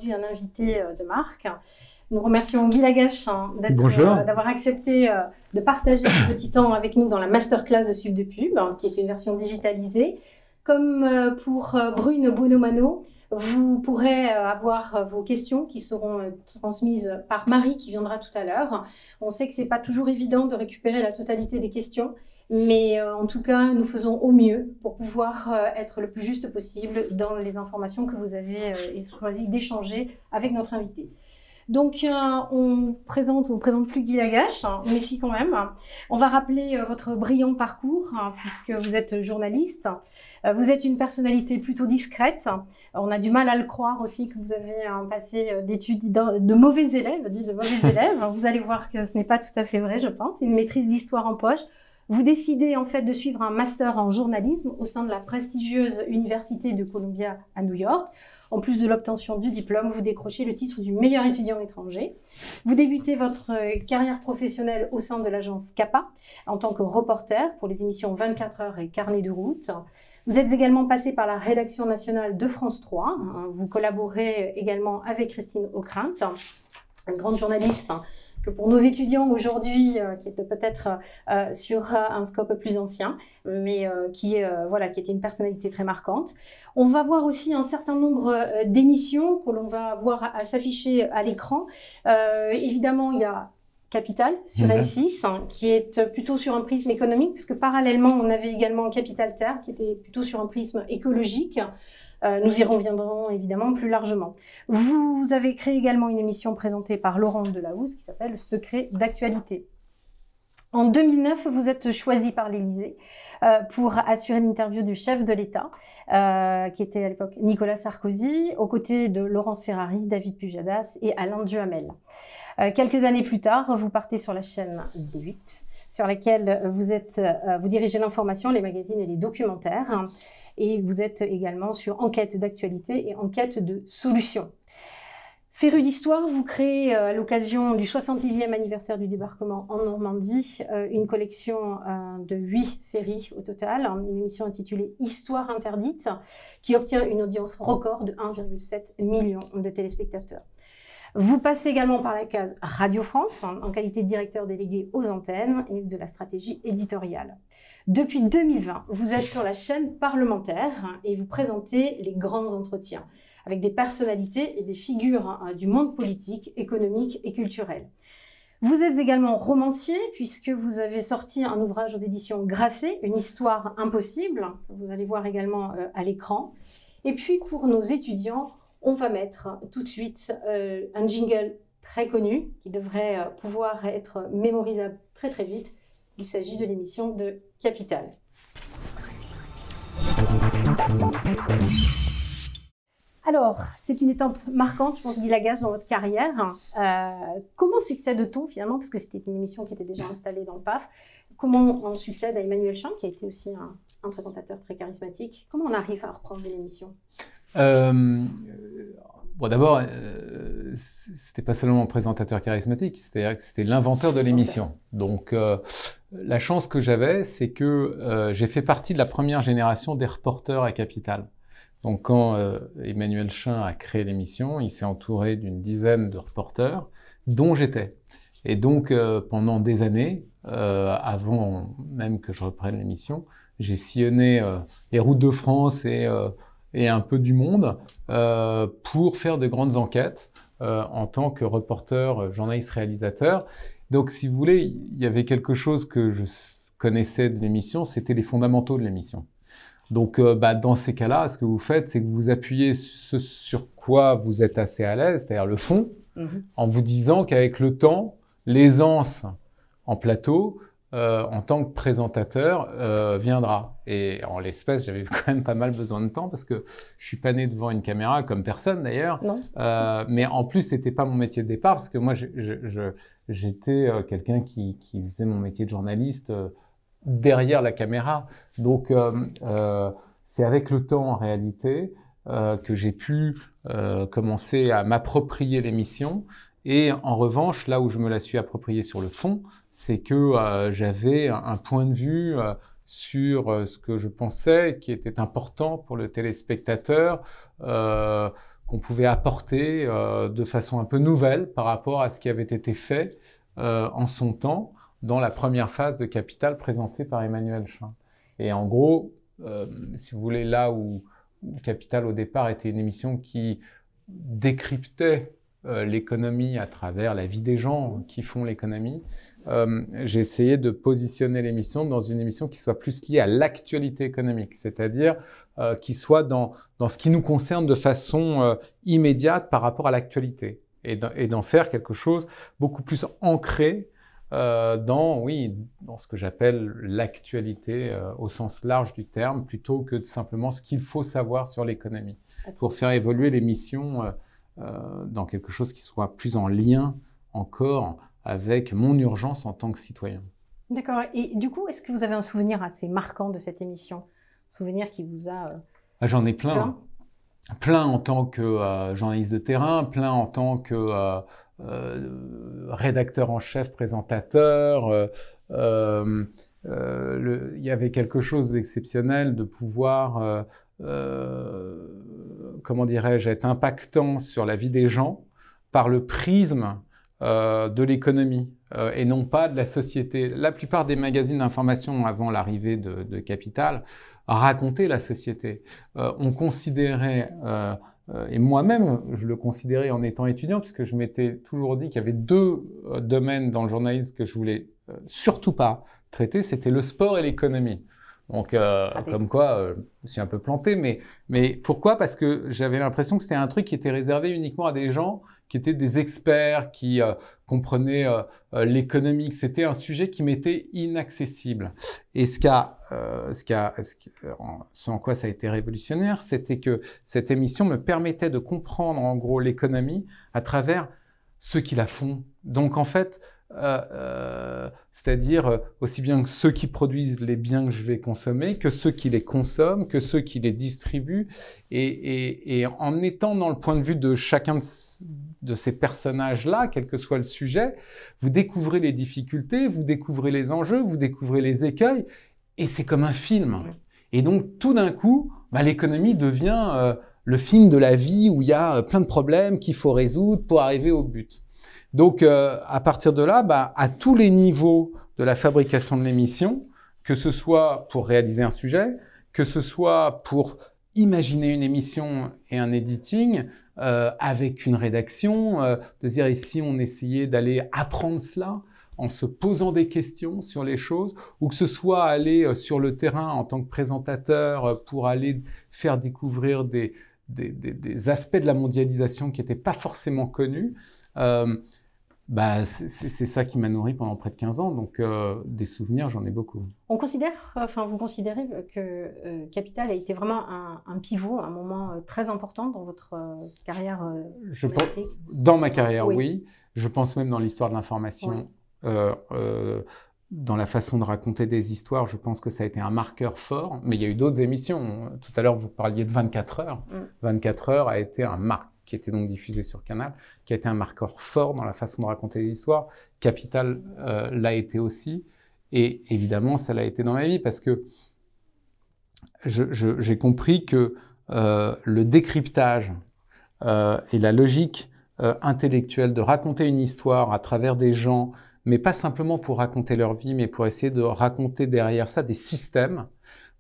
aujourd'hui un invité de marque. Nous remercions Guy Lagache d'avoir accepté de partager ce petit temps avec nous dans la masterclass de Sub de Pub, qui est une version digitalisée. Comme pour Brune Bonomano, vous pourrez avoir vos questions qui seront transmises par Marie qui viendra tout à l'heure. On sait que ce n'est pas toujours évident de récupérer la totalité des questions, mais en tout cas, nous faisons au mieux pour pouvoir être le plus juste possible dans les informations que vous avez choisi d'échanger avec notre invité. Donc, on présente plus Guy Lagache, mais si quand même. On va rappeler votre brillant parcours, puisque vous êtes journaliste. Vous êtes une personnalité plutôt discrète. On a du mal à le croire aussi que vous avez un passé d'études de mauvais élèves, Vous allez voir que ce n'est pas tout à fait vrai, je pense. Une maîtrise d'histoire en poche. Vous décidez en fait de suivre un master en journalisme au sein de la prestigieuse Université de Columbia à New York. En plus de l'obtention du diplôme, vous décrochez le titre du meilleur étudiant étranger. Vous débutez votre carrière professionnelle au sein de l'agence CAPA en tant que reporter pour les émissions 24 heures et Carnet de route. Vous êtes également passé par la rédaction nationale de France 3. Vous collaborez également avec Christine Ockrent, une grande journaliste que pour nos étudiants aujourd'hui, qui était peut-être sur un scope plus ancien, mais qui était une personnalité très marquante. On va voir aussi un certain nombre d'émissions que l'on va voir à s'afficher à l'écran. Évidemment, il y a Capital sur M6, qui est plutôt sur un prisme économique, puisque parallèlement, on avait également Capital Terre, qui était plutôt sur un prisme écologique. Nous y reviendrons évidemment plus largement. Vous avez créé également une émission présentée par Laurent Delahousse qui s'appelle Le secret d'actualité. En 2009, vous êtes choisi par l'Élysée pour assurer l'interview du chef de l'État, qui était à l'époque Nicolas Sarkozy, aux côtés de Laurence Ferrari, David Pujadas et Alain Duhamel. Quelques années plus tard, vous partez sur la chaîne D8, sur laquelle vous dirigez l'information, les magazines et les documentaires. Et vous êtes également sur Enquête d'actualité et Enquête de solutions. Féru d'histoire, vous créez à l'occasion du 70e anniversaire du débarquement en Normandie une collection de 8 séries au total, une émission intitulée Histoire interdite qui obtient une audience record de 1,7 million de téléspectateurs. Vous passez également par la case Radio France en qualité de directeur délégué aux antennes et de la stratégie éditoriale. Depuis 2020, vous êtes sur la chaîne parlementaire et vous présentez les grands entretiens avec des personnalités et des figures du monde politique, économique et culturel. Vous êtes également romancier puisque vous avez sorti un ouvrage aux éditions Grasset, Une histoire impossible, que vous allez voir également à l'écran. Et puis pour nos étudiants, on va mettre tout de suite un jingle très connu qui devrait pouvoir être mémorisable très très vite. Il s'agit de l'émission de Capital. Alors, c'est une étape marquante, je pense, Guy Lagache, dans votre carrière. Comment succède-t-on finalement, parce que c'était une émission qui était déjà installée dans le PAF, comment on succède à Emmanuel Chin, qui a été aussi un présentateur très charismatique? Comment on arrive à reprendre l'émission? Bon, d'abord, c'était pas seulement un présentateur charismatique, c'est-à-dire que c'était l'inventeur de l'émission. Donc, la chance que j'avais, c'est que j'ai fait partie de la première génération des reporters à Capital. Donc, quand Emmanuel Chin a créé l'émission, il s'est entouré d'une dizaine de reporters, dont j'étais. Et donc, pendant des années, avant même que je reprenne l'émission, j'ai sillonné les routes de France et un peu du monde pour faire de grandes enquêtes en tant que reporter, journaliste, réalisateur. Donc, si vous voulez, il y avait quelque chose que je connaissais de l'émission, c'était les fondamentaux de l'émission. Donc, dans ces cas-là, ce que vous faites, c'est que vous appuyez ce sur quoi vous êtes assez à l'aise, c'est-à-dire le fond, en vous disant qu'avec le temps, l'aisance en plateau, en tant que présentateur, viendra. Et en l'espèce, j'avais quand même pas mal besoin de temps parce que je suis pas né devant une caméra, comme personne d'ailleurs. Mais en plus, c'était pas mon métier de départ parce que moi, j'étais quelqu'un qui faisait mon métier de journaliste derrière la caméra. Donc, c'est avec le temps, en réalité, que j'ai pu commencer à m'approprier l'émission. Et en revanche, là où je me la suis appropriée sur le fond, c'est que j'avais un point de vue sur ce que je pensais qui était important pour le téléspectateur, qu'on pouvait apporter de façon un peu nouvelle par rapport à ce qui avait été fait en son temps dans la première phase de Capital présentée par Emmanuel Chin. Et en gros, si vous voulez, là où Capital au départ était une émission qui décryptait l'économie à travers la vie des gens qui font l'économie, j'ai essayé de positionner l'émission dans une émission qui soit plus liée à l'actualité économique, c'est-à-dire qui soit dans ce qui nous concerne de façon immédiate par rapport à l'actualité, et d'en faire quelque chose beaucoup plus ancré dans ce que j'appelle l'actualité au sens large du terme, plutôt que simplement ce qu'il faut savoir sur l'économie, pour faire évoluer l'émission dans quelque chose qui soit plus en lien encore avec mon urgence en tant que citoyen. D'accord. Et du coup, est-ce que vous avez un souvenir assez marquant de cette émission? Un souvenir qui vous a... J'en ai plein. Plein en tant que journaliste de terrain, plein en tant que rédacteur en chef, présentateur. Il y avait quelque chose d'exceptionnel de pouvoir, comment dirais-je, être impactant sur la vie des gens par le prisme de l'économie et non pas de la société. La plupart des magazines d'information avant l'arrivée de Capital racontaient la société. On considérait, et moi-même je le considérais en étant étudiant, puisque je m'étais toujours dit qu'il y avait deux domaines dans le journalisme que je voulais surtout pas traiter, c'était le sport et l'économie. Donc, comme quoi, je me suis un peu planté, mais pourquoi? Parce que j'avais l'impression que c'était un truc qui était réservé uniquement à des gens qui étaient des experts, qui comprenaient l'économie, que c'était un sujet qui m'était inaccessible. Et ce en quoi ça a été révolutionnaire, c'était que cette émission me permettait de comprendre en gros l'économie à travers ceux qui la font. Donc en fait, c'est-à-dire aussi bien que ceux qui produisent les biens que je vais consommer, que ceux qui les consomment, que ceux qui les distribuent, et en étant dans le point de vue de chacun de ces personnages-là, quel que soit le sujet, vous découvrez les difficultés, vous découvrez les enjeux, vous découvrez les écueils, et c'est comme un film. Et donc tout d'un coup, l'économie devient le film de la vie où il y a plein de problèmes qu'il faut résoudre pour arriver au but. Donc, à partir de là, à tous les niveaux de la fabrication de l'émission, que ce soit pour réaliser un sujet, que ce soit pour imaginer une émission et un editing, avec une rédaction, de dire ici on essayait d'aller apprendre cela en se posant des questions sur les choses, ou que ce soit aller sur le terrain en tant que présentateur pour aller faire découvrir des aspects de la mondialisation qui n'étaient pas forcément connus. C'est ça qui m'a nourri pendant près de 15 ans, donc des souvenirs, j'en ai beaucoup. Vous considérez que Capital a été vraiment un pivot, un moment très important dans votre carrière journalistique? Dans ma carrière, oui. Je pense même dans l'histoire de l'information, dans la façon de raconter des histoires, je pense que ça a été un marqueur fort. Mais il y a eu d'autres émissions. Tout à l'heure, vous parliez de 24 heures. 24 heures a été un marque, qui était donc diffusé sur Canal, qui a été un marqueur fort dans la façon de raconter les histoires. Capital l'a été aussi. Et évidemment, ça l'a été dans ma vie parce que j'ai compris que le décryptage et la logique intellectuelle de raconter une histoire à travers des gens, mais pas simplement pour raconter leur vie, mais pour essayer de raconter derrière ça des systèmes,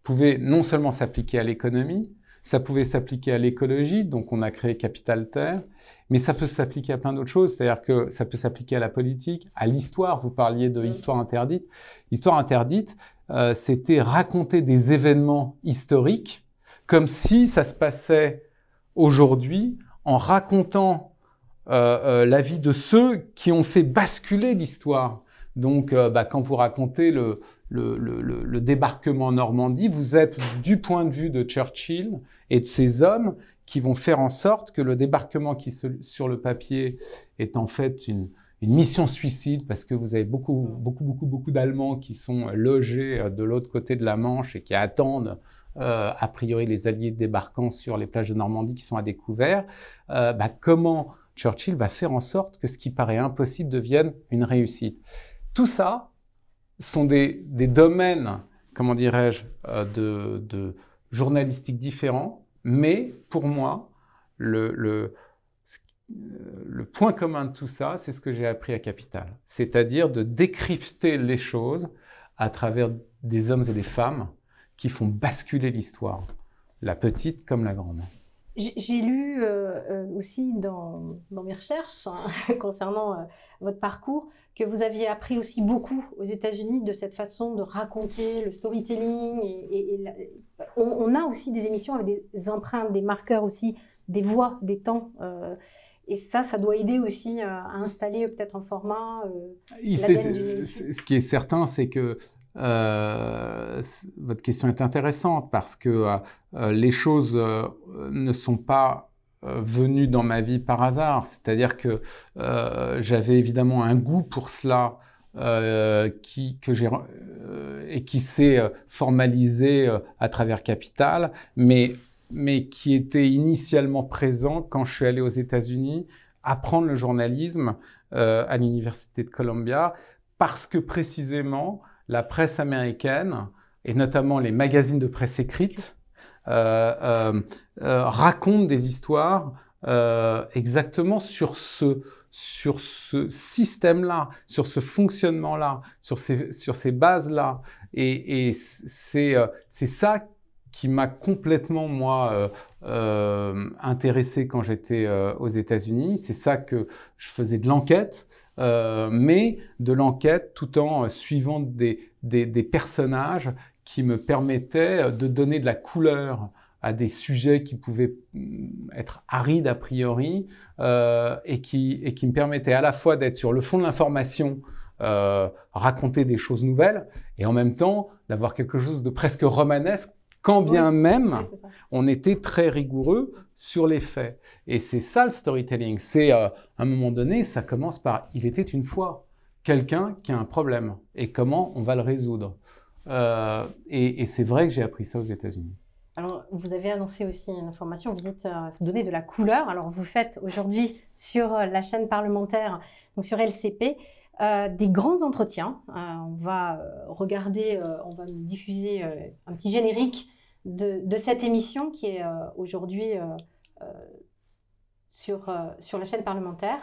pouvait non seulement s'appliquer à l'économie, ça pouvait s'appliquer à l'écologie, donc on a créé Capital Terre, mais ça peut s'appliquer à plein d'autres choses, c'est-à-dire que ça peut s'appliquer à la politique, à l'histoire. Vous parliez de Histoire interdite. Histoire interdite, c'était raconter des événements historiques comme si ça se passait aujourd'hui, en racontant la vie de ceux qui ont fait basculer l'histoire. Donc, quand vous racontez le débarquement en Normandie, vous êtes du point de vue de Churchill et de ces hommes qui vont faire en sorte que le débarquement qui, sur le papier, est en fait une mission suicide parce que vous avez beaucoup d'Allemands qui sont logés de l'autre côté de la Manche et qui attendent a priori les Alliés débarquant sur les plages de Normandie qui sont à découvert. Comment Churchill va faire en sorte que ce qui paraît impossible devienne une réussite. Tout ça sont des domaines, comment dirais-je, de journalistique différents, mais pour moi, le point commun de tout ça, c'est ce que j'ai appris à Capital, c'est-à-dire de décrypter les choses à travers des hommes et des femmes qui font basculer l'histoire, la petite comme la grande. J'ai lu aussi dans mes recherches concernant votre parcours que vous aviez appris aussi beaucoup aux États-Unis de cette façon de raconter le storytelling. On a aussi des émissions avec des empreintes, des marqueurs aussi, des voix, des temps. Et ça doit aider aussi à installer peut-être un format. Ce qui est certain, c'est que votre question est intéressante parce que les choses ne sont pas venues dans ma vie par hasard. C'est-à-dire que j'avais évidemment un goût pour cela qui s'est formalisé à travers Capital, mais qui était initialement présent quand je suis allé aux États-Unis apprendre le journalisme à l'Université de Columbia, parce que précisément la presse américaine, et notamment les magazines de presse écrite, racontent des histoires exactement sur ce système-là, sur ce fonctionnement-là, sur ces bases-là. Et c'est ça qui m'a complètement, moi, intéressé quand j'étais aux États-Unis. C'est ça que je faisais de l'enquête. Mais de l'enquête tout en suivant des personnages qui me permettaient de donner de la couleur à des sujets qui pouvaient être arides a priori et qui me permettaient à la fois d'être sur le fond de l'information, raconter des choses nouvelles et en même temps d'avoir quelque chose de presque romanesque quand bien même on était très rigoureux sur les faits. Et c'est ça le storytelling. C'est, à un moment donné, ça commence par « il était une fois quelqu'un qui a un problème et comment on va le résoudre ». Et c'est vrai que j'ai appris ça aux États-Unis. Alors, vous avez annoncé aussi une information, vous dites donner de la couleur. Alors, vous faites aujourd'hui sur la chaîne parlementaire, donc sur LCP, des grands entretiens. On va regarder, on va diffuser un petit générique de cette émission qui est aujourd'hui sur la chaîne parlementaire.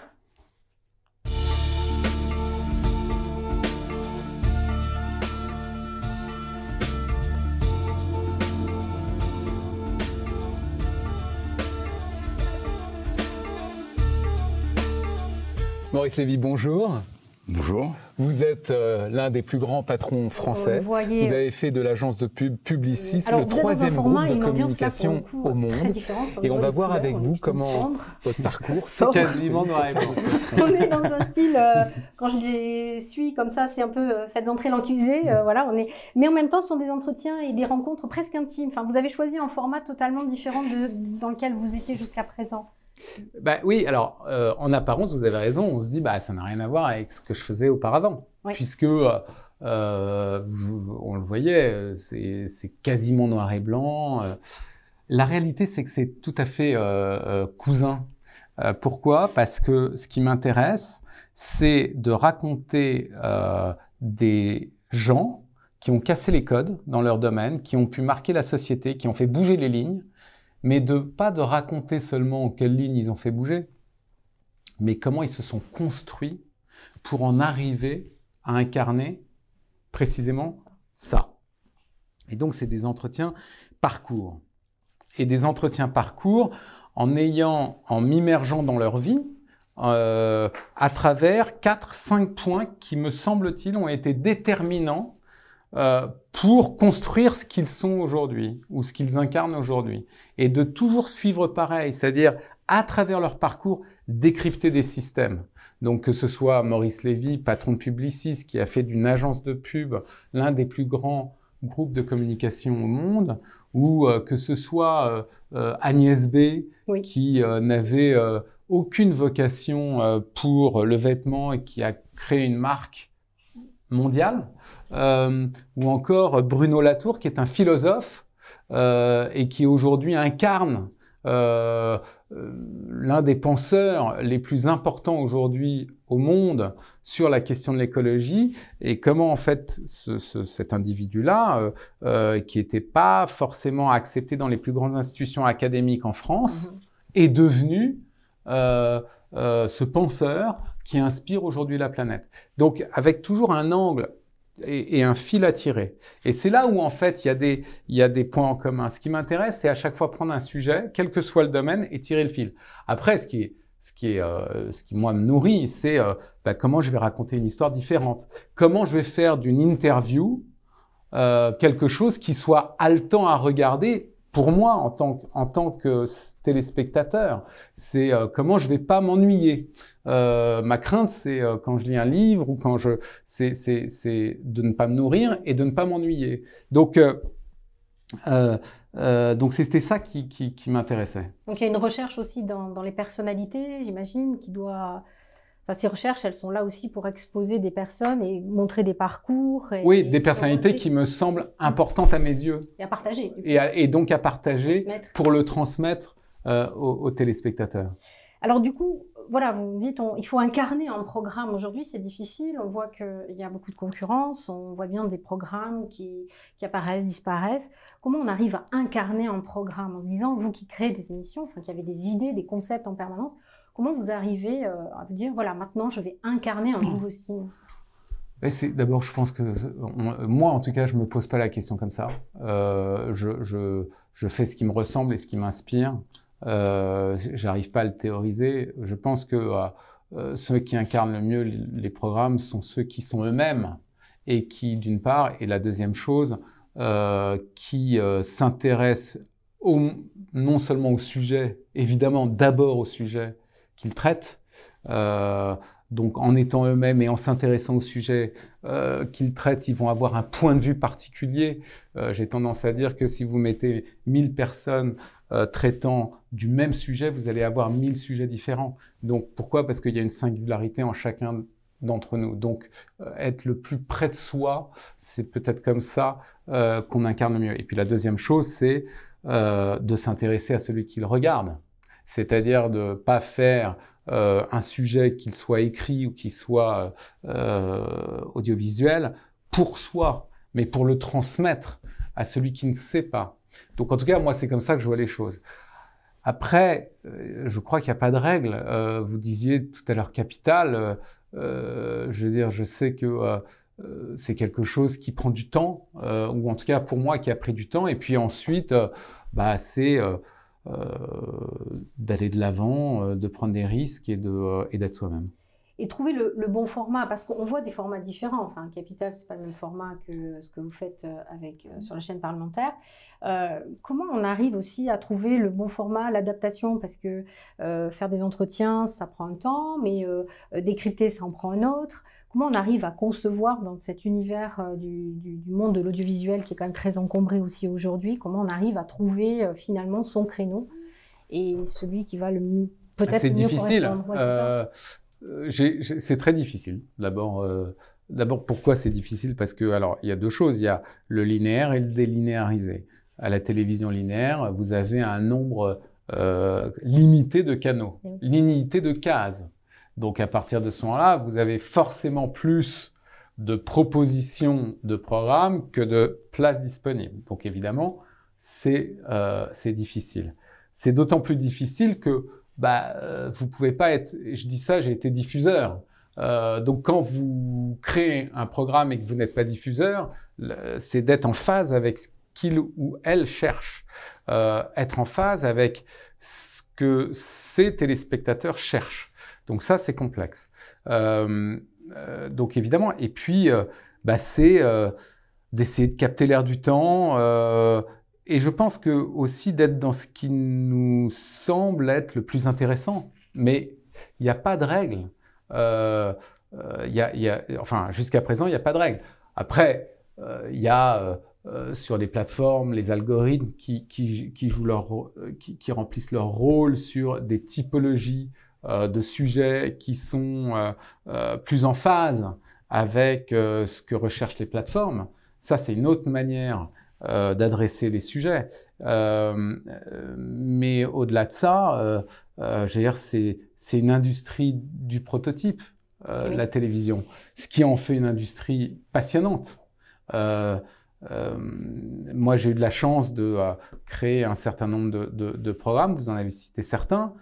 Maurice Lévy, bonjour. Bonjour. Vous êtes l'un des plus grands patrons français. Vous avez fait de l'agence de pub Publicis le troisième groupe de communication au monde. Et on va voir avec vous comment votre parcours, c'est quasiment noir et blanc. On est dans un style, quand je les suis comme ça, c'est un peu faites entrer l'accusé. Voilà, mais en même temps, ce sont des entretiens et des rencontres presque intimes. Enfin, vous avez choisi un format totalement différent dans lequel vous étiez jusqu'à présent. Bah oui, alors en apparence, vous avez raison, on se dit bah ça n'a rien à voir avec ce que je faisais auparavant, oui. Puisque on le voyait, c'est quasiment noir et blanc. La réalité, c'est que c'est tout à fait cousin. Pourquoi ? Parce que ce qui m'intéresse, c'est de raconter des gens qui ont cassé les codes dans leur domaine, qui ont pu marquer la société, qui ont fait bouger les lignes. Mais pas de raconter seulement en quelles lignes ils ont fait bouger, mais comment ils se sont construits pour en arriver à incarner précisément ça. Et donc, c'est des entretiens parcours. Et des entretiens parcours en m'immergeant dans leur vie à travers 4-5 points qui, me semble-t-il, ont été déterminants pour construire ce qu'ils sont aujourd'hui ou ce qu'ils incarnent aujourd'hui. Et de toujours suivre pareil, c'est-à-dire à travers leur parcours, décrypter des systèmes. Donc que ce soit Maurice Lévy, patron de Publicis, qui a fait d'une agence de pub l'un des plus grands groupes de communication au monde, ou que ce soit Agnès B, oui. Qui n'avait aucune vocation pour le vêtement et qui a créé une marque mondiale, ou encore Bruno Latour, qui est un philosophe et qui aujourd'hui incarne l'un des penseurs les plus importants aujourd'hui au monde sur la question de l'écologie, et comment en fait cet individu-là, qui n'était pas forcément accepté dans les plus grandes institutions académiques en France, est devenu ce penseur qui inspire aujourd'hui la planète. Donc, avec toujours un angle et un fil à tirer. Et c'est là où, en fait, il y a des points en commun. Ce qui m'intéresse, c'est à chaque fois prendre un sujet, quel que soit le domaine, et tirer le fil. Après, ce qui, moi, me nourrit, c'est comment je vais raconter une histoire différente. Comment je vais faire d'une interview quelque chose qui soit haletant à regarder pour moi en tant que téléspectateur. C'est comment je vais pas m'ennuyer. Ma crainte, c'est quand je lis un livre ou quand c'est de ne pas me nourrir et de ne pas m'ennuyer. Donc c'était ça qui m'intéressait. Donc il y a une recherche aussi dans les personnalités, j'imagine, qui doit... Enfin, ces recherches, elles sont là aussi pour exposer des personnes et montrer des parcours. Oui, des personnalités qui me semblent importantes à mes yeux. Et à partager. Et donc à partager pour le transmettre aux téléspectateurs. Alors du coup, voilà, vous me dites, il faut incarner un programme. Aujourd'hui, c'est difficile. On voit qu'il y a beaucoup de concurrence. On voit bien des programmes qui apparaissent, disparaissent. Comment on arrive à incarner un programme en se disant, vous qui créez des émissions, enfin qui avez des idées, des concepts en permanence, comment vous arrivez à vous dire, voilà, maintenant, je vais incarner un nouveau style? D'abord, je pense que moi, en tout cas, je me pose pas la question comme ça. Je fais ce qui me ressemble et ce qui m'inspire. J'arrive pas à le théoriser. Je pense que ceux qui incarnent le mieux les programmes sont ceux qui sont eux-mêmes et qui, d'une part, et la deuxième chose, qui s'intéressent non seulement au sujet, évidemment d'abord au sujet qu'ils traitent, donc en étant eux-mêmes et en s'intéressant au sujet qu'ils traitent, ils vont avoir un point de vue particulier. J'ai tendance à dire que si vous mettez 1000 personnes traitant du même sujet, vous allez avoir 1000 sujets différents. Donc pourquoi? Parce qu'il y a une singularité en chacun d'entre nous. Donc être le plus près de soi, c'est peut-être comme ça qu'on incarne le mieux. Et puis la deuxième chose, c'est de s'intéresser à celui qui le regarde. C'est-à-dire de ne pas faire un sujet, qu'il soit écrit ou qu'il soit audiovisuel, pour soi, mais pour le transmettre à celui qui ne sait pas. Donc en tout cas, moi, c'est comme ça que je vois les choses. Après, je crois qu'il n'y a pas de règle. Vous disiez tout à l'heure Capital. Je veux dire, je sais que c'est quelque chose qui prend du temps, ou en tout cas pour moi qui a pris du temps. Et puis ensuite, c'est d'aller de l'avant, de prendre des risques et d'être soi-même. Et trouver le bon format, parce qu'on voit des formats différents. Enfin, Capital, c'est pas le même format que ce que vous faites sur la chaîne parlementaire. Comment on arrive aussi à trouver le bon format, l'adaptation? Parce que faire des entretiens, ça prend un temps, mais décrypter, ça en prend un autre. Comment on arrive à concevoir dans cet univers du monde de l'audiovisuel qui est quand même très encombré aussi aujourd'hui, comment on arrive à trouver finalement son créneau et celui qui va peut-être mieux correspondre? C'est très difficile. D'abord, pourquoi c'est difficile? Parce que, alors, il y a deux choses. Il y a le linéaire et le délinéarisé. À la télévision linéaire, vous avez un nombre limité de canaux, limité de cases. Donc, à partir de ce moment-là, vous avez forcément plus de propositions de programmes que de places disponibles. Donc, évidemment, c'est difficile. C'est d'autant plus difficile que vous pouvez pas être... Je dis ça, j'ai été diffuseur. Donc, quand vous créez un programme et que vous n'êtes pas diffuseur, c'est d'être en phase avec ce qu'il ou elle cherche. Être en phase avec ce que ces téléspectateurs cherchent. Donc ça, c'est complexe. Donc évidemment, et puis c'est d'essayer de capter l'air du temps et je pense que aussi d'être dans ce qui nous semble être le plus intéressant. Mais il n'y a pas de règle. Enfin, jusqu'à présent, il n'y a pas de règle. Après, il y a sur les plateformes, les algorithmes qui remplissent leur rôle sur des typologies de sujets qui sont plus en phase avec ce que recherchent les plateformes. Ça, c'est une autre manière d'adresser les sujets. Mais au-delà de ça, je veux dire, c'est une industrie du prototype, la télévision. Ce qui en fait une industrie passionnante. moi, j'ai eu de la chance de créer un certain nombre de programmes, vous en avez cité certains,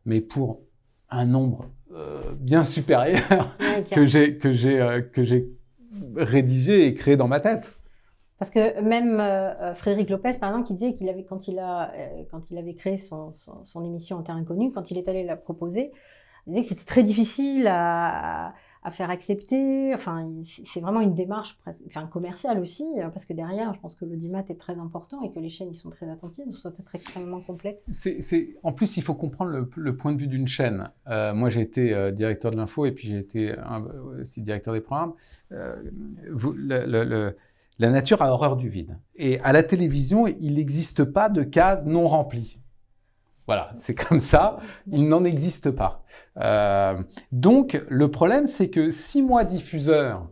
mais pour un nombre bien supérieur que j'ai rédigé et créé dans ma tête. Parce que même Frédéric Lopez, par exemple, qui disait qu'il avait, quand il avait créé son émission En Terre Inconnue, quand il est allé la proposer, il disait que c'était très difficile à faire accepter. Enfin, c'est vraiment une démarche commerciale aussi, parce que derrière, je pense que l'audimat est très important et que les chaînes y sont très attentives, donc ça doit être extrêmement complexe. En plus, il faut comprendre le point de vue d'une chaîne. Moi, j'ai été directeur de l'info et puis j'ai été aussi directeur des programmes. La nature a horreur du vide. Et à la télévision, il n'existe pas de cases non remplies. Voilà, c'est comme ça, il n'en existe pas. Donc, le problème, c'est que si moi, diffuseur,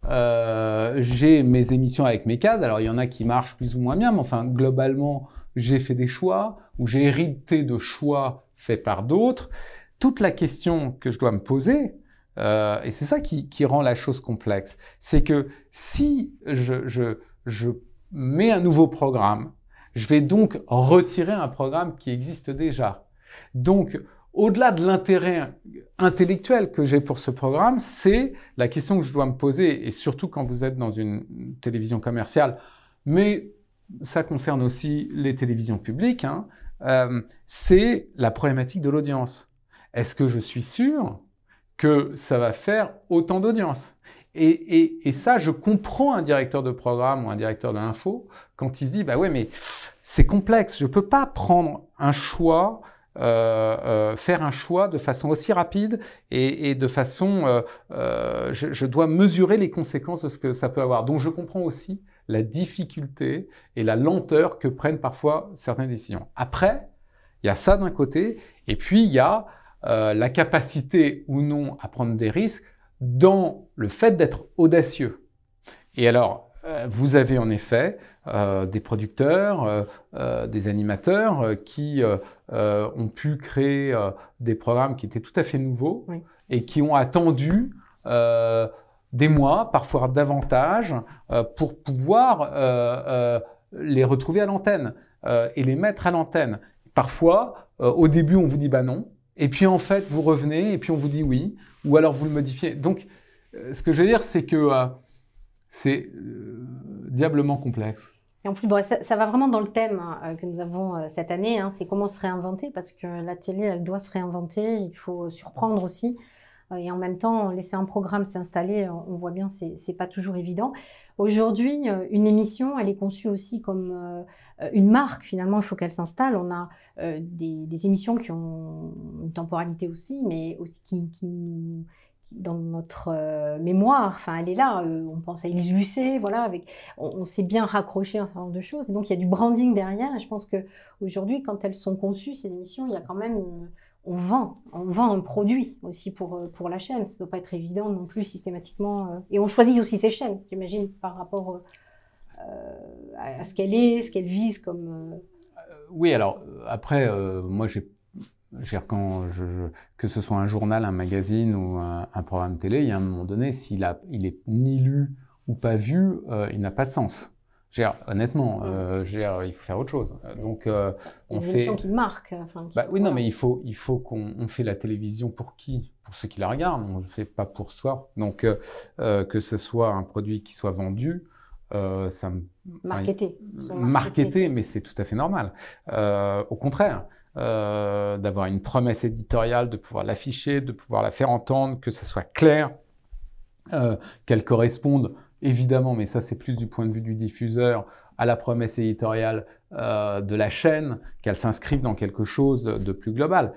j'ai mes émissions avec mes cases, alors il y en a qui marchent plus ou moins bien, mais enfin, globalement, j'ai fait des choix, ou j'ai hérité de choix faits par d'autres. Toute la question que je dois me poser, et c'est ça qui rend la chose complexe, c'est que si je mets un nouveau programme, je vais donc retirer un programme qui existe déjà. Donc, au-delà de l'intérêt intellectuel que j'ai pour ce programme, c'est la question que je dois me poser, et surtout quand vous êtes dans une télévision commerciale, mais ça concerne aussi les télévisions publiques, hein, c'est la problématique de l'audience. Est-ce que je suis sûr que ça va faire autant d'audience? Et ça, je comprends un directeur de programme ou un directeur de l'info quand il se dit, bah ouais, mais c'est complexe, je peux pas prendre un choix, faire un choix de façon aussi rapide et de façon, je dois mesurer les conséquences de ce que ça peut avoir. Donc je comprends aussi la difficulté et la lenteur que prennent parfois certaines décisions. Après, il y a ça d'un côté, et puis il y a la capacité ou non à prendre des risques dans le fait d'être audacieux. Et alors, vous avez en effet des producteurs, des animateurs qui ont pu créer des programmes qui étaient tout à fait nouveaux, oui, et qui ont attendu des mois, parfois davantage, pour pouvoir les retrouver à l'antenne et les mettre à l'antenne. Parfois, au début, on vous dit bah non, et puis en fait, vous revenez et puis on vous dit oui, ou alors vous le modifiez. Donc, ce que je veux dire, c'est que c'est diablement complexe. Et en plus, bon, ça va vraiment dans le thème que nous avons cette année, hein, c'est comment se réinventer, parce que la télé, elle doit se réinventer, il faut surprendre aussi. Et en même temps, laisser un programme s'installer, on voit bien, c'est pas toujours évident. Aujourd'hui, une émission, elle est conçue aussi comme une marque. Finalement, il faut qu'elle s'installe. On a des émissions qui ont une temporalité aussi, mais aussi qui dans notre mémoire, enfin, elle est là. On pense à Élise Lucet, voilà, on s'est bien raccroché à un certain nombre de choses. Et donc, il y a du branding derrière. Et je pense qu'aujourd'hui, quand elles sont conçues, ces émissions, il y a quand même on vend un produit aussi pour la chaîne. Ça ne doit pas être évident non plus systématiquement. Et on choisit aussi ses chaînes, j'imagine, par rapport à ce qu'elle est, ce qu'elle vise comme... Oui, alors après, moi, que ce soit un journal, un magazine ou un programme télé, il y a un moment donné, s'il est ni lu ou pas vu, il n'a pas de sens. Honnêtement, il faut faire autre chose. Donc, on fait... Une émission qui marque. Oui, non, mais il faut qu'on fait la télévision pour qui? Pour ceux qui la regardent. On ne le fait pas pour soi. Donc, que ce soit un produit qui soit vendu, marketé, mais c'est tout à fait normal. Au contraire, d'avoir une promesse éditoriale, de pouvoir l'afficher, de pouvoir la faire entendre, que ça soit clair, qu'elle corresponde évidemment, mais ça c'est plus du point de vue du diffuseur, à la promesse éditoriale de la chaîne, qu'elle s'inscrive dans quelque chose de plus global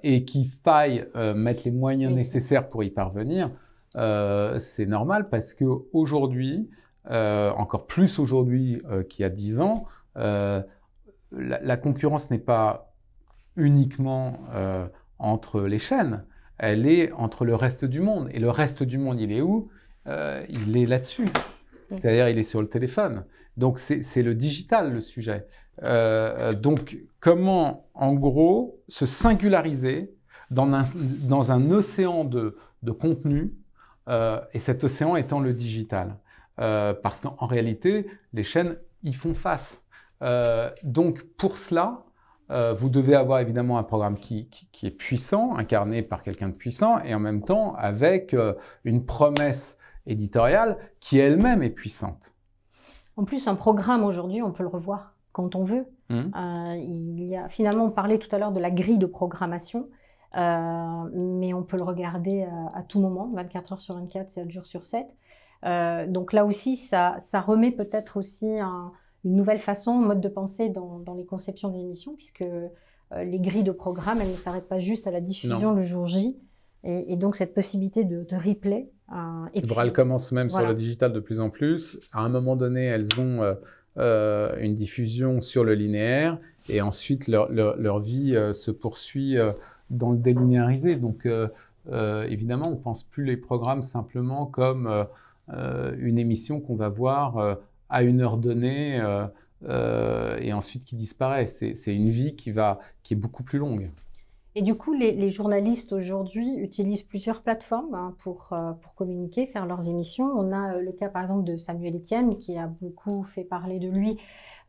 et qu'il faille mettre les moyens nécessaires pour y parvenir, c'est normal parce qu'aujourd'hui, encore plus aujourd'hui qu'il y a 10 ans, la concurrence n'est pas uniquement entre les chaînes, elle est entre le reste du monde. Et le reste du monde, il est où? Il est là-dessus, c'est-à-dire il est sur le téléphone. Donc c'est le digital le sujet. Donc comment en gros se singulariser dans un océan de contenu et cet océan étant le digital. parce qu'en réalité, les chaînes y font face. Donc, pour cela, vous devez avoir évidemment un programme qui est puissant, incarné par quelqu'un de puissant, et en même temps avec une promesse éditoriale qui elle-même est puissante. En plus, un programme aujourd'hui, on peut le revoir quand on veut. Il y a, finalement, on parlait tout à l'heure de la grille de programmation, mais on peut le regarder à tout moment, 24 heures sur 24, 7 jours sur 7. Donc là aussi, ça remet peut-être aussi une nouvelle façon, un mode de pensée dans les conceptions d'émissions, puisque les grilles de programme, elles ne s'arrêtent pas juste à la diffusion le jour J. Et donc, cette possibilité de replay. Elles commencent même sur le digital de plus en plus. À un moment donné, elles ont une diffusion sur le linéaire et ensuite leur vie se poursuit dans le délinéarisé. Donc, évidemment, on ne pense plus les programmes simplement comme une émission qu'on va voir à une heure donnée et ensuite qui disparaît. C'est une vie qui est beaucoup plus longue. Et du coup, les journalistes aujourd'hui utilisent plusieurs plateformes pour communiquer, faire leurs émissions. On a le cas par exemple de Samuel Etienne qui a beaucoup fait parler de lui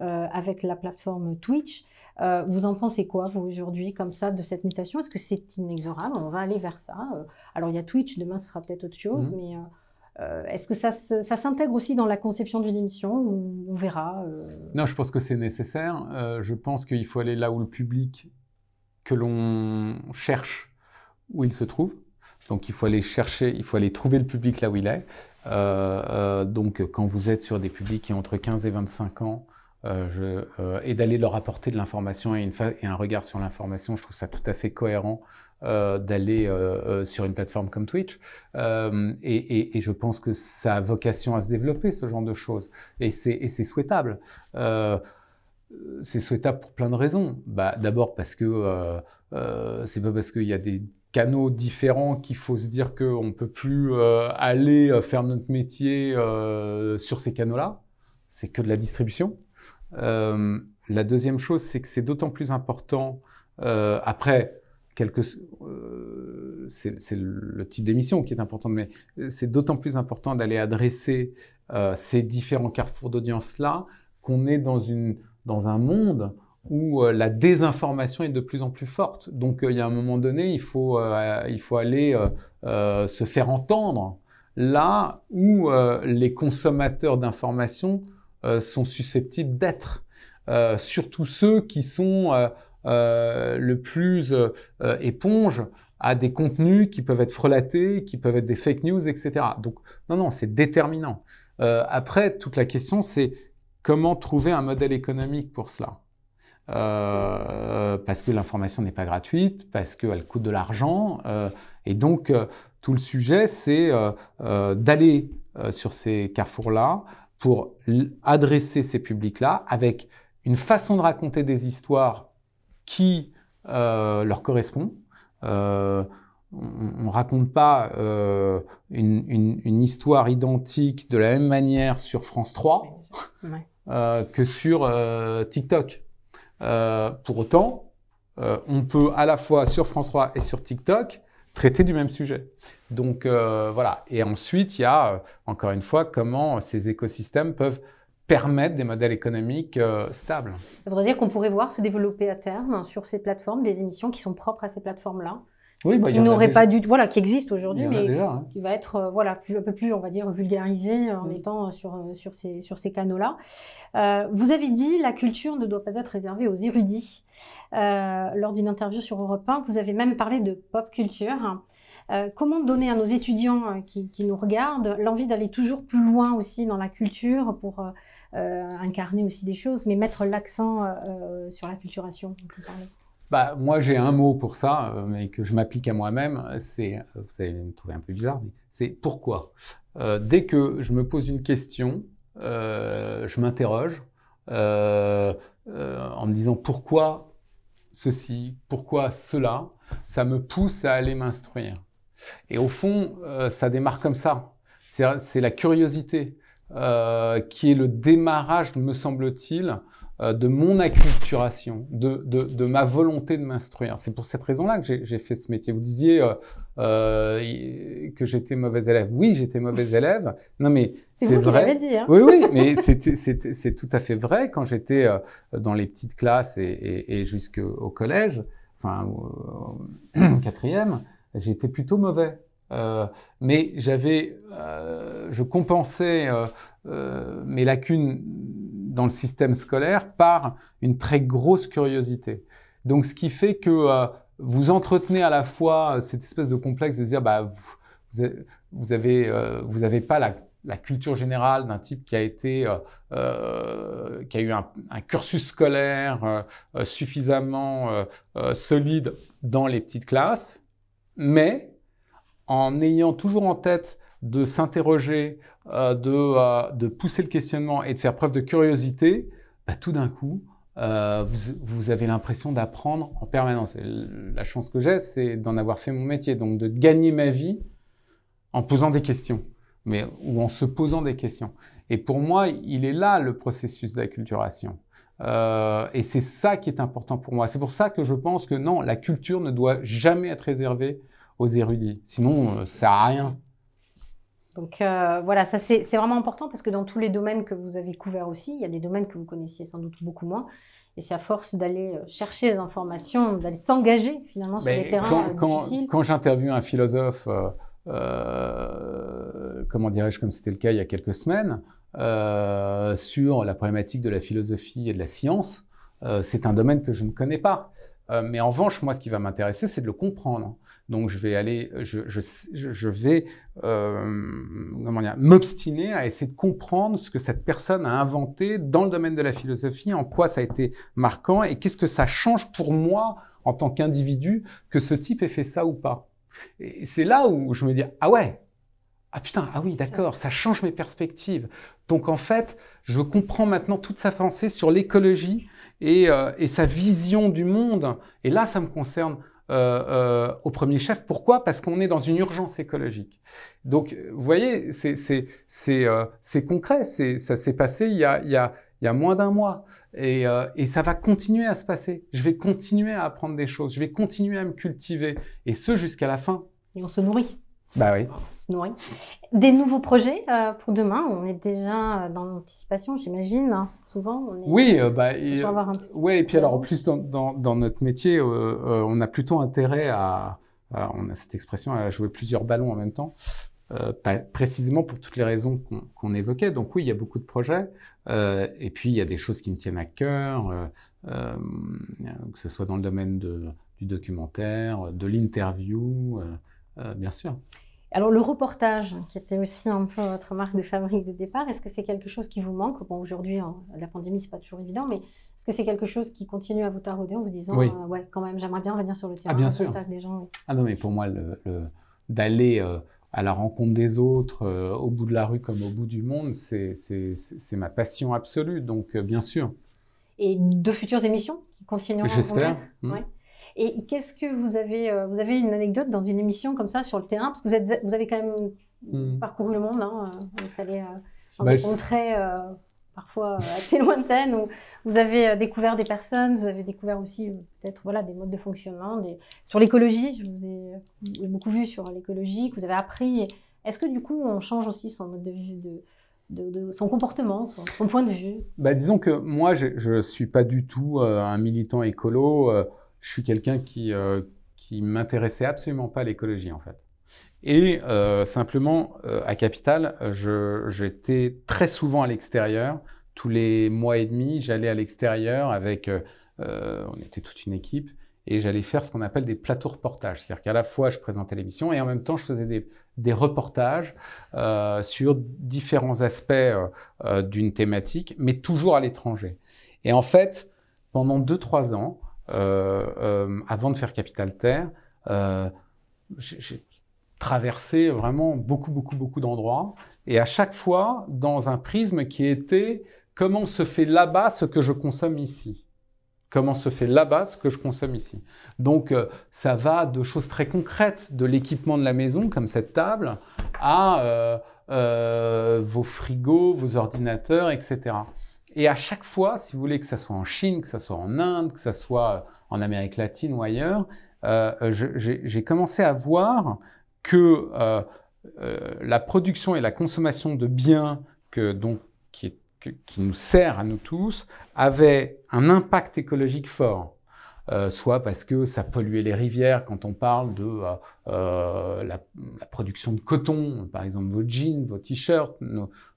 avec la plateforme Twitch. Vous en pensez quoi, vous, aujourd'hui, comme ça, de cette mutation? Est-ce que c'est inexorable? On va aller vers ça. Alors, il y a Twitch, demain, ce sera peut-être autre chose, mais est-ce que ça s'intègre aussi dans la conception d'une émission ou on verra Non, je pense que c'est nécessaire. Je pense qu'il faut aller là où le public que l'on cherche, où il se trouve. Donc, il faut aller chercher, il faut aller trouver le public là où il est. Donc, quand vous êtes sur des publics qui ont entre 15 et 25 ans, et d'aller leur apporter de l'information et un regard sur l'information, je trouve ça tout à fait cohérent d'aller sur une plateforme comme Twitch. Et je pense que ça a vocation à se développer, ce genre de choses. Et c'est souhaitable. C'est souhaitable pour plein de raisons. D'abord parce que c'est pas parce qu'il y a des canaux différents qu'il faut se dire qu'on ne peut plus aller faire notre métier sur ces canaux-là. C'est que de la distribution. La deuxième chose, c'est que c'est d'autant plus important, après, c'est le type d'émission qui est important, mais c'est d'autant plus important d'aller adresser ces différents carrefours d'audience-là qu'on est dans un monde où la désinformation est de plus en plus forte. Donc, il y a un moment donné, il faut aller se faire entendre là où les consommateurs d'informations sont susceptibles d'être. Surtout ceux qui sont le plus éponges à des contenus qui peuvent être frelatés, qui peuvent être des fake news, etc. Donc, non, c'est déterminant. Après, toute la question, c'est comment trouver un modèle économique pour cela. Parce que l'information n'est pas gratuite, parce qu'elle coûte de l'argent. Et donc, tout le sujet, c'est d'aller sur ces carrefours-là pour adresser ces publics-là avec une façon de raconter des histoires qui leur correspond. On ne raconte pas une histoire identique de la même manière sur France 3 que sur TikTok. Pour autant, on peut à la fois sur France 3 et sur TikTok traiter du même sujet. Donc voilà. Et ensuite, il y a encore une fois comment ces écosystèmes peuvent permettre des modèles économiques stables. Ça voudrait dire qu'on pourrait voir se développer à terme sur ces plateformes des émissions qui sont propres à ces plateformes-là. Oui, qui n'auraient pas dû, qui existent aujourd'hui, mais déjà, qui va être un peu plus, on va dire, vulgarisé en étant sur ces canaux-là. Vous avez dit la culture ne doit pas être réservée aux érudits. Lors d'une interview sur Europe 1, vous avez même parlé de pop culture. Comment donner à nos étudiants qui nous regardent l'envie d'aller toujours plus loin aussi dans la culture pour incarner aussi des choses, mais mettre l'accent sur la culturation, on peut parler. Moi, j'ai un mot pour ça, mais que je m'applique à moi-même, c'est, vous allez me trouver un peu bizarre, mais c'est pourquoi. Dès que je me pose une question, je m'interroge en me disant pourquoi ceci, pourquoi cela, ça me pousse à aller m'instruire. Et au fond, ça démarre comme ça. C'est la curiosité qui est le démarrage, me semble-t-il, de mon acculturation, de ma volonté de m'instruire. C'est pour cette raison-là que j'ai fait ce métier. Vous disiez que j'étais mauvais élève. Oui, j'étais mauvais élève. Non, mais c'est vrai. Dit, hein. Oui, oui, mais c'est tout à fait vrai. Quand j'étais dans les petites classes et jusqu'au collège, enfin au quatrième, j'étais plutôt mauvais. Mais je compensais mes lacunes dans le système scolaire par une très grosse curiosité. Donc, ce qui fait que vous entretenez à la fois cette espèce de complexe de dire, bah, vous avez pas la culture générale d'un type qui a été, qui a eu un cursus scolaire suffisamment solide dans les petites classes, mais en ayant toujours en tête de s'interroger, de pousser le questionnement et de faire preuve de curiosité, bah, tout d'un coup, vous avez l'impression d'apprendre en permanence. Et la chance que j'ai, c'est d'en avoir fait mon métier, donc de gagner ma vie en posant des questions, ou en se posant des questions. Et pour moi, il est là le processus d'acculturation. Et c'est ça qui est important pour moi. C'est pour ça que je pense que non, la culture ne doit jamais être réservée aux érudits. Sinon, ça sert à rien. Donc voilà, ça c'est vraiment important parce que dans tous les domaines que vous avez couverts aussi, il y a des domaines que vous connaissiez sans doute beaucoup moins. Et c'est à force d'aller chercher les informations, d'aller s'engager finalement sur des terrains difficiles. Quand j'interviewe un philosophe, comment dirais-je, comme c'était le cas il y a quelques semaines, sur la problématique de la philosophie et de la science, c'est un domaine que je ne connais pas. Mais en revanche, moi, ce qui va m'intéresser, c'est de le comprendre. Donc, je vais m'obstiner à essayer de comprendre ce que cette personne a inventé dans le domaine de la philosophie, en quoi ça a été marquant et qu'est-ce que ça change pour moi en tant qu'individu que ce type ait fait ça ou pas. Et c'est là où je me dis, ah ouais, ah putain, ah oui, d'accord, ça change mes perspectives. Donc, en fait, je comprends maintenant toute sa pensée sur l'écologie et sa vision du monde. Et là, ça me concerne au premier chef. Pourquoi? Parce qu'on est dans une urgence écologique. Donc, vous voyez, c'est concret. Ça s'est passé il y a moins d'un mois. Et ça va continuer à se passer. Je vais continuer à apprendre des choses. Je vais continuer à me cultiver. Et ce, jusqu'à la fin. Et on se nourrit. Bah oui. On se nourrit. Des nouveaux projets pour demain? On est déjà dans l'anticipation, j'imagine. Hein. Souvent, on est... Oui, ouais, et puis alors, en plus, dans notre métier, on a plutôt intérêt on a cette expression, à jouer plusieurs ballons en même temps, précisément pour toutes les raisons qu'on évoquait. Donc oui, il y a beaucoup de projets. Et puis, il y a des choses qui me tiennent à cœur, que ce soit dans le domaine du documentaire, de l'interview, bien sûr. Alors, le reportage, qui était aussi un peu votre marque de fabrique de départ, est-ce que c'est quelque chose qui vous manque? Bon, aujourd'hui, la pandémie, c'est pas toujours évident, mais est-ce que c'est quelque chose qui continue à vous tarauder en vous disant, oui. Ouais, quand même, j'aimerais bien venir sur le terrain, bien sûr. contact des gens. Oui. Ah non, mais pour moi, d'aller à la rencontre des autres, au bout de la rue comme au bout du monde, c'est ma passion absolue, donc bien sûr. Et de futures émissions qui continueront à vous mettre? Ouais. Et qu'est-ce que vous avez une anecdote dans une émission comme ça sur le terrain? Parce que vous avez quand même parcouru le monde, hein, vous êtes allé dans des contrées parfois assez lointaines, où vous avez découvert des personnes, vous avez découvert aussi peut-être des modes de fonctionnement. Sur l'écologie, je vous ai beaucoup vu sur l'écologie, que vous avez appris. Est-ce que du coup, on change aussi son mode de vue, de son comportement, son point de vue? Disons que moi, je ne suis pas du tout un militant écolo. Je suis quelqu'un qui m'intéressait absolument pas à l'écologie, en fait. Et simplement, à Capital, j'étais très souvent à l'extérieur. Tous les mois et demi, j'allais à l'extérieur avec... on était toute une équipe. Et j'allais faire ce qu'on appelle des plateaux reportages. C'est-à-dire qu'à la fois, je présentais l'émission et en même temps, je faisais des reportages sur différents aspects d'une thématique, mais toujours à l'étranger. Et en fait, pendant 2-3 ans, avant de faire Capital Terre, j'ai traversé vraiment beaucoup d'endroits. Et à chaque fois, dans un prisme qui était comment se fait là-bas ce que je consomme ici. Comment se fait là-bas ce que je consomme ici. Donc, ça va de choses très concrètes, de l'équipement de la maison, comme cette table, à vos frigos, vos ordinateurs, etc. Et à chaque fois, si vous voulez, que ça soit en Chine, que ça soit en Inde, que ça soit en Amérique latine ou ailleurs, j'ai commencé à voir que la production et la consommation de biens qui nous sert à nous tous avait un impact écologique fort. Soit parce que ça polluait les rivières quand on parle de la production de coton, par exemple vos jeans, vos t-shirts,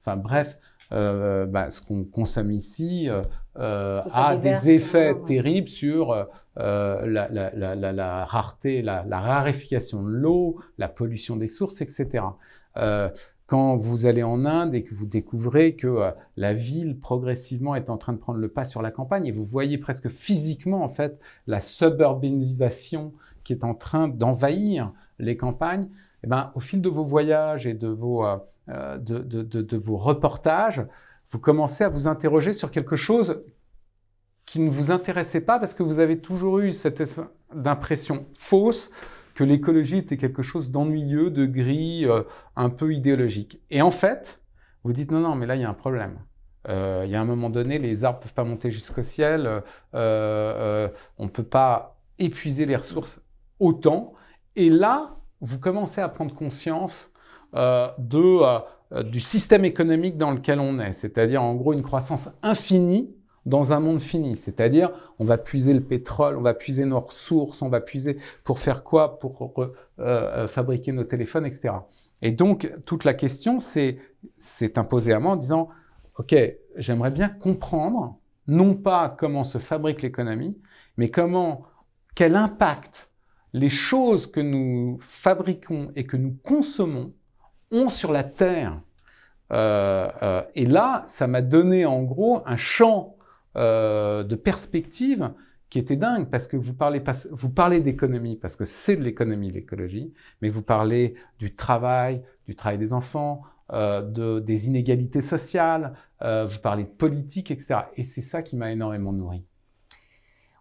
enfin bref, ce qu'on consomme ici a des effets terribles sur la rareté, la raréfication de l'eau, la pollution des sources, etc. Quand vous allez en Inde et que vous découvrez que la ville progressivement est en train de prendre le pas sur la campagne et vous voyez presque physiquement en fait la suburbanisation qui est en train d'envahir les campagnes, eh ben, au fil de vos voyages et de vos reportages, vous commencez à vous interroger sur quelque chose qui ne vous intéressait pas parce que vous avez toujours eu cette impression fausse que l'écologie était quelque chose d'ennuyeux, de gris, un peu idéologique. Et en fait, vous dites non, mais là, il y a un problème. Il y a un moment donné, les arbres ne peuvent pas monter jusqu'au ciel, on ne peut pas épuiser les ressources autant. Et là, vous commencez à prendre conscience du système économique dans lequel on est, c'est-à-dire en gros une croissance infinie dans un monde fini, c'est-à-dire on va puiser le pétrole, on va puiser nos ressources, on va puiser pour faire quoi? Pour fabriquer nos téléphones, etc. Et donc, toute la question s'est imposée à moi en disant « Ok, j'aimerais bien comprendre, non pas comment se fabrique l'économie, mais quel impact les choses que nous fabriquons et que nous consommons ont sur la Terre. » Et là, ça m'a donné en gros un champ de perspective qui était dingue, parce que vous parlez d'économie, parce que c'est de l'économie, l'écologie, mais vous parlez du travail des enfants, des inégalités sociales, vous parlez de politique, etc. Et c'est ça qui m'a énormément nourri.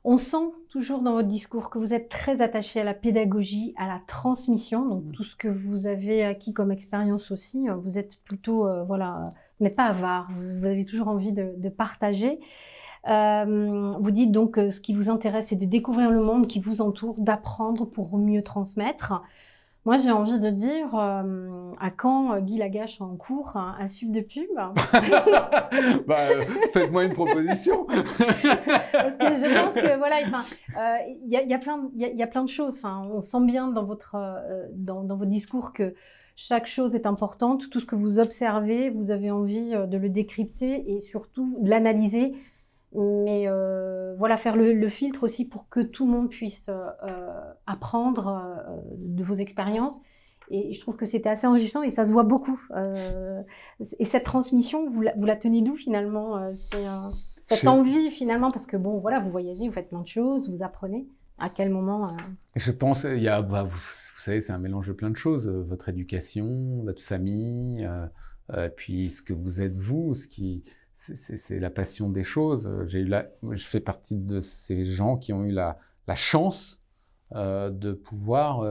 On sent toujours dans votre discours que vous êtes très attaché à la pédagogie, à la transmission, donc tout ce que vous avez acquis comme expérience aussi, vous êtes plutôt, vous n'êtes pas avare, vous avez toujours envie de partager. Vous dites donc que ce qui vous intéresse, c'est de découvrir le monde qui vous entoure, d'apprendre pour mieux transmettre. Moi, j'ai envie de dire, à quand Guy Lagache en cours à Sub de Pub? Faites-moi une proposition. Parce que je pense que voilà, il y a plein de choses. Enfin, on sent bien dans votre discours que chaque chose est importante. Tout ce que vous observez, vous avez envie de le décrypter et surtout de l'analyser. Mais faire le filtre aussi pour que tout le monde puisse apprendre de vos expériences. Et je trouve que c'était assez enrichissant et ça se voit beaucoup. Et cette transmission, vous la tenez d'où finalement? Cette envie finalement, parce que bon, voilà, vous voyagez, vous faites plein de choses, vous apprenez. À quel moment Je pense qu'il y a, vous savez, c'est un mélange de plein de choses. Votre éducation, votre famille, puis ce que vous êtes vous, c'est la passion des choses. Je fais partie de ces gens qui ont eu la chance de pouvoir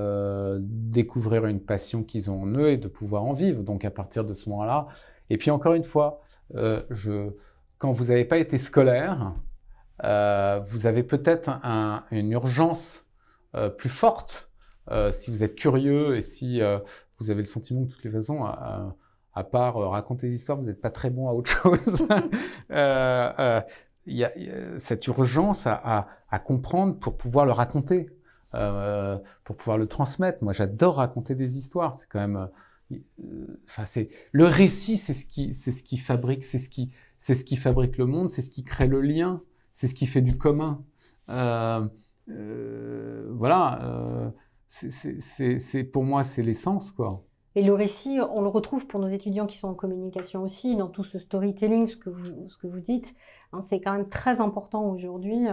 découvrir une passion qu'ils ont en eux et de pouvoir en vivre. Donc à partir de ce moment-là, et puis encore une fois, quand vous n'avez pas été scolaire, vous avez peut-être une urgence plus forte si vous êtes curieux et si vous avez le sentiment que de toutes les façons, à part raconter des histoires, vous n'êtes pas très bon à autre chose. Il y a cette urgence à comprendre pour pouvoir le raconter, pour pouvoir le transmettre. Moi, j'adore raconter des histoires. C'est quand même, le récit, c'est ce qui fabrique, c'est ce qui fabrique le monde, c'est ce qui crée le lien, c'est ce qui fait du commun. Pour moi, c'est l'essence, quoi. Et le récit, on le retrouve pour nos étudiants qui sont en communication aussi, dans tout ce storytelling, ce que vous dites. Hein, c'est quand même très important aujourd'hui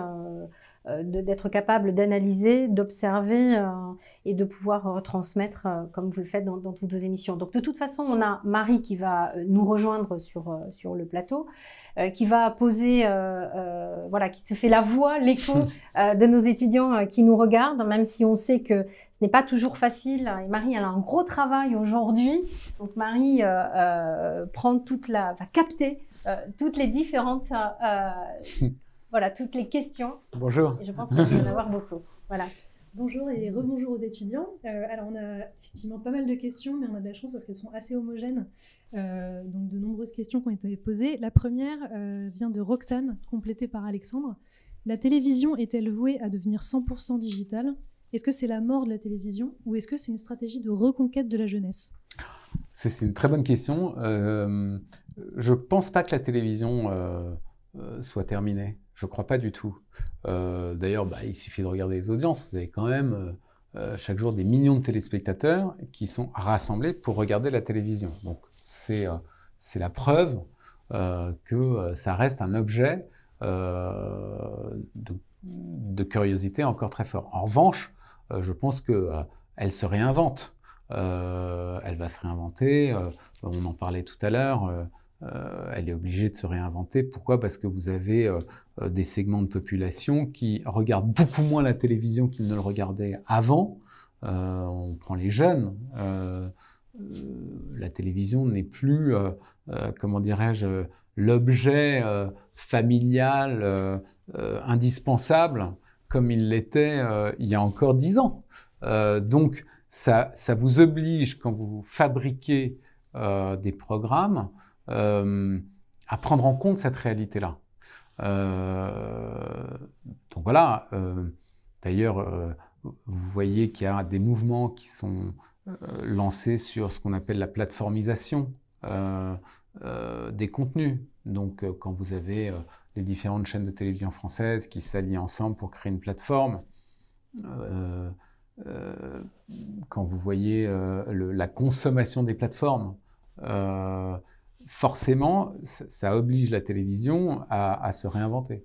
d'être capable d'analyser, d'observer et de pouvoir retransmettre comme vous le faites dans toutes vos émissions. Donc de toute façon, on a Marie qui va nous rejoindre sur le plateau, qui va poser, voilà, qui se fait la voix, l'écho de nos étudiants qui nous regardent, même si on sait que ce n'est pas toujours facile. Et Marie, elle a un gros travail aujourd'hui. Donc Marie va capter toutes les différentes voilà, toutes les questions. Bonjour. Et je pense qu'il va y en avoir beaucoup. Voilà. Bonjour et rebonjour aux étudiants. Alors, on a effectivement pas mal de questions, mais on a de la chance parce qu'elles sont assez homogènes. Donc, de nombreuses questions qui ont été posées. La première vient de Roxane, complétée par Alexandre. La télévision est-elle vouée à devenir 100% digitale ? Est-ce que c'est la mort de la télévision ou est-ce que c'est une stratégie de reconquête de la jeunesse ? C'est une très bonne question. Je ne pense pas que la télévision soit terminée. Je ne crois pas du tout. D'ailleurs, il suffit de regarder les audiences. Vous avez quand même chaque jour des millions de téléspectateurs qui sont rassemblés pour regarder la télévision. Donc, c'est la preuve que ça reste un objet de curiosité encore très fort. En revanche, je pense qu'elle se réinvente. Elle va se réinventer. On en parlait tout à l'heure. Elle est obligée de se réinventer. Pourquoi ? Parce que vous avez des segments de population qui regardent beaucoup moins la télévision qu'ils ne le regardaient avant. On prend les jeunes. La télévision n'est plus, comment dirais-je, l'objet familial indispensable comme il l'était il y a encore 10 ans. Donc, ça vous oblige, quand vous fabriquez des programmes, à prendre en compte cette réalité-là. Donc voilà, d'ailleurs, vous voyez qu'il y a des mouvements qui sont lancés sur ce qu'on appelle la plateformisation des contenus. Donc quand vous avez les différentes chaînes de télévision françaises qui s'allient ensemble pour créer une plateforme, quand vous voyez la consommation des plateformes, forcément, ça oblige la télévision à se réinventer.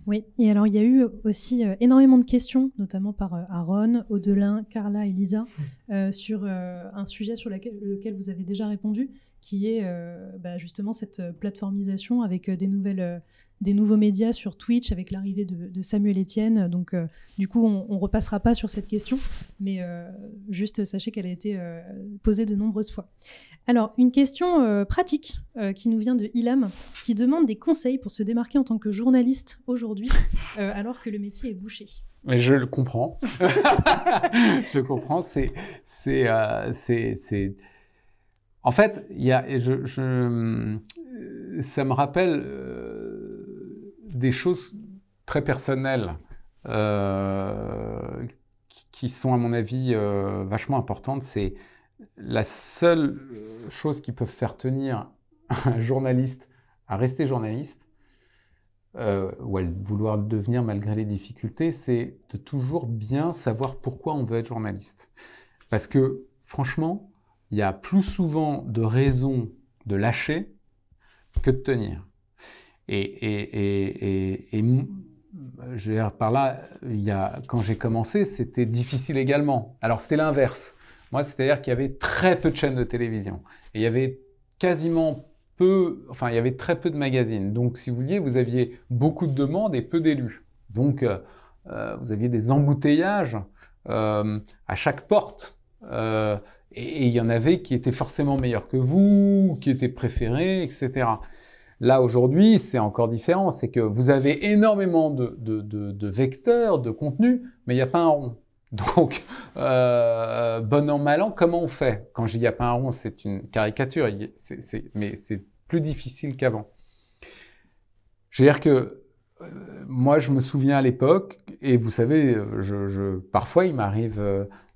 Oui, et alors il y a eu aussi énormément de questions, notamment par Aaron, Audelin, Carla et Lisa, sur un sujet sur lequel vous avez déjà répondu, qui est justement cette plateformisation avec des nouveaux médias sur Twitch, avec l'arrivée de Samuel Etienne. Donc du coup, on ne repassera pas sur cette question, mais juste sachez qu'elle a été posée de nombreuses fois. Alors, une question pratique qui nous vient de Ilham, qui demande des conseils pour se démarquer en tant que journaliste aujourd'hui, alors que le métier est bouché. Mais je le comprends. Je comprends. En fait, ça me rappelle des choses très personnelles qui sont, à mon avis, vachement importantes. C'est la seule chose qui peut faire tenir un journaliste à rester journaliste, ou à vouloir le devenir malgré les difficultés, c'est de toujours bien savoir pourquoi on veut être journaliste. Parce que, franchement, il y a plus souvent de raisons de lâcher que de tenir. Et je veux dire, par là, quand j'ai commencé, c'était difficile également. Alors, c'était l'inverse. Moi, c'est-à-dire qu'il y avait très peu de chaînes de télévision. Et il y avait il y avait très peu de magazines. Donc, si vous vouliez, vous aviez beaucoup de demandes et peu d'élus. Donc, vous aviez des embouteillages à chaque porte. Et il y en avait qui étaient forcément meilleurs que vous, qui étaient préférés, etc. Là, aujourd'hui, c'est encore différent. C'est que vous avez énormément de vecteurs, de contenus, mais il n'y a pas un rond. Donc, bon an, mal an, comment on fait ? Quand je dis il n'y a pas un rond, c'est une caricature, mais c'est plus difficile qu'avant. Je veux dire que moi, je me souviens à l'époque, et vous savez, parfois, il m'arrive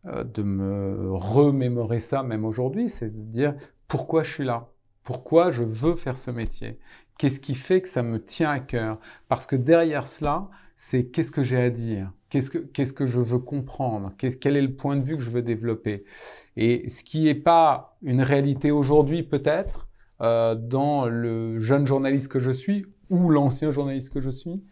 de me remémorer ça, même aujourd'hui, c'est de dire pourquoi je suis là, pourquoi je veux faire ce métier, qu'est-ce qui fait que ça me tient à cœur, parce que derrière cela, c'est qu'est-ce que j'ai à dire, qu'est-ce que je veux comprendre, quel est le point de vue que je veux développer. Et ce qui n'est pas une réalité aujourd'hui peut-être, dans le jeune journaliste que je suis, ou l'ancien journaliste que je suis,